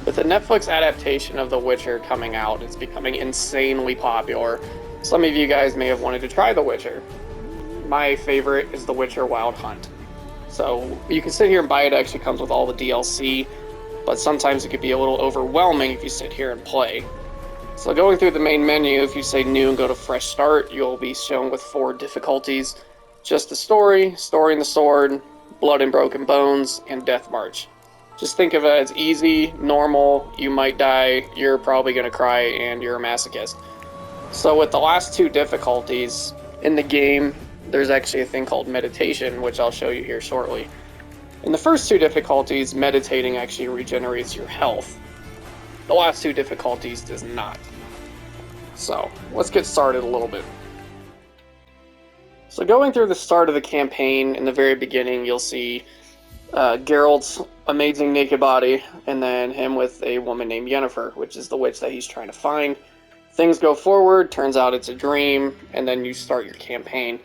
With the Netflix adaptation of The Witcher coming out, it's becoming insanely popular. Some of you guys may have wanted to try The Witcher. My favorite is The Witcher Wild Hunt. So you can sit here and buy it. It actually comes with all the DLC, but sometimes it could be a little overwhelming if you sit here and play. So going through the main menu, if you say new and go to fresh start, you'll be shown with 4 difficulties. Just the story, story and the sword, blood and broken bones, and death march. Just think of it as easy, normal, you might die, you're probably going to cry, and you're a masochist. So with the last 2 difficulties in the game, there's actually a thing called meditation, which I'll show you here shortly. In the first 2 difficulties, meditating actually regenerates your health. The last 2 difficulties does not. So, let's get started a little bit. So going through the start of the campaign, in the very beginning, you'll see Geralt's amazing naked body, and then him with a woman named Yennefer, which is the witch that he's trying to find. Things go forward, turns out it's a dream, and then you start your campaign.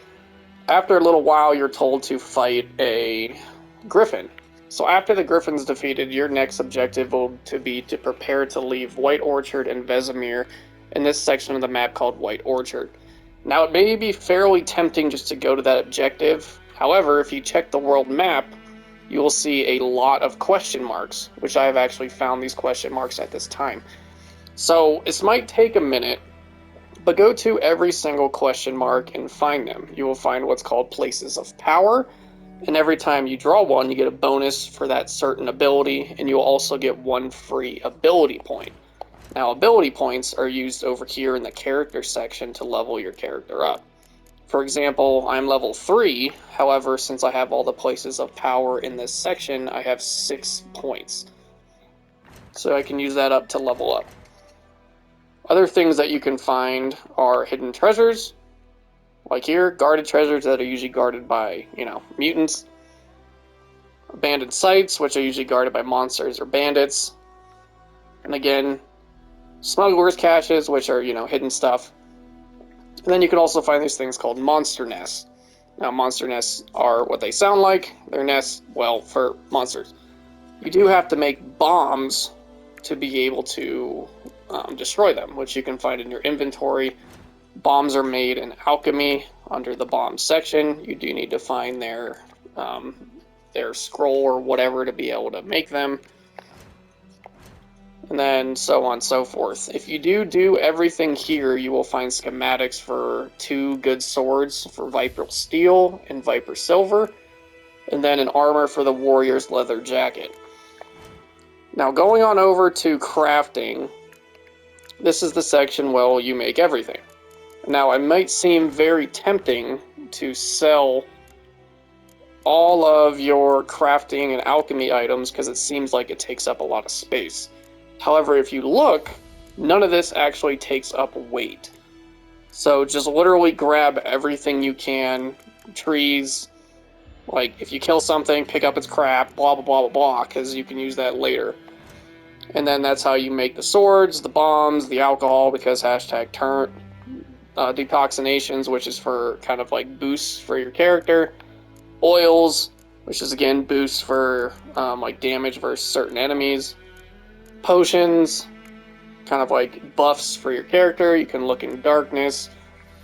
After a little while, you're told to fight a griffin. So after the griffin's defeated, your next objective will be to prepare to leave White Orchard and Vesemir in this section of the map called White Orchard. Now, it may be fairly tempting just to go to that objective. However, if you check the world map, you will see a lot of question marks, which I have actually found these question marks at this time. So this might take a minute, but go to every single question mark and find them. You will find what's called places of power, and every time you draw one, you get a bonus for that certain ability, and you'll also get 1 free ability point. Now, ability points are used over here in the character section to level your character up. For example, I'm level 3, however, since I have all the places of power in this section, I have 6 points. So I can use that up to level up. Other things that you can find are hidden treasures, like here, guarded treasures that are usually guarded by, mutants. Abandoned sites, which are usually guarded by monsters or bandits. And again, smugglers' caches, which are, hidden stuff. And then you can also find these things called monster nests. Now, monster nests are what they sound like. They're nests, well, for monsters. You do have to make bombs to be able to destroy them, which you can find in your inventory. Bombs are made in alchemy under the bomb section. You do need to find their scroll or whatever to be able to make them. And then so on and so forth. If you do everything here, you will find schematics for 2 good swords for Viper Steel and Viper Silver, and then an armor for the Warrior's Leather Jacket. Now going on over to crafting, this is the section where you make everything. Now, it might seem very tempting to sell all of your crafting and alchemy items because it seems like it takes up a lot of space. However, if you look, none of this actually takes up weight. So just literally grab everything you can, trees, like if you kill something, pick up its crap, blah blah blah blah blah, because you can use that later. And then that's how you make the swords, the bombs, the alcohol, because hashtag turn. Decoxinations, which is for kind of like boosts for your character. Oils, which is again boosts for like damage versus certain enemies. Potions, kind of like buffs for your character. You can look in darkness,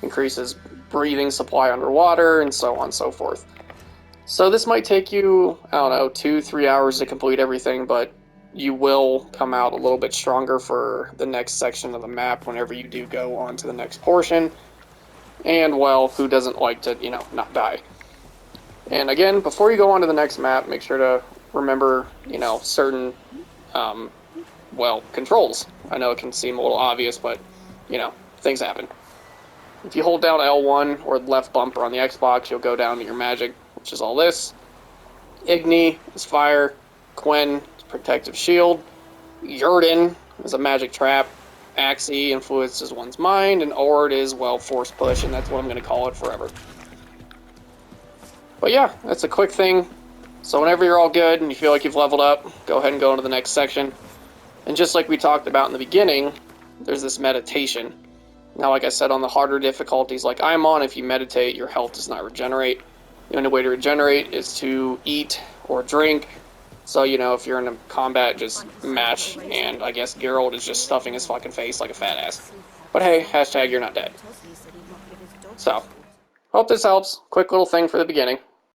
increases breathing supply underwater, and so on and so forth. So this might take you, 2-3 hours to complete everything, but you will come out a little bit stronger for the next section of the map whenever you do go on to the next portion. And, well, who doesn't like to, not die? And again, before you go on to the next map, make sure to remember, certain, controls. I know it can seem a little obvious, but, things happen. If you hold down L1 or the left bumper on the Xbox, you'll go down to your magic, which is all this. Igni is fire. Quen is protective shield. Yurden is a magic trap. Axii influences one's mind. And Ord is, force push, and that's what I'm going to call it forever. But yeah, that's a quick thing. So whenever you're all good and you feel like you've leveled up, go ahead and go into the next section. And just like we talked about in the beginning, there's this meditation. Now, like I said, on the harder difficulties like I'm on, if you meditate, your health does not regenerate. The only way to regenerate is to eat or drink So, you know, if you're in a combat just match, and I guess Geralt is just stuffing his fucking face like a fat ass. But hey, hashtag you're not dead. So, hope this helps. Quick little thing for the beginning.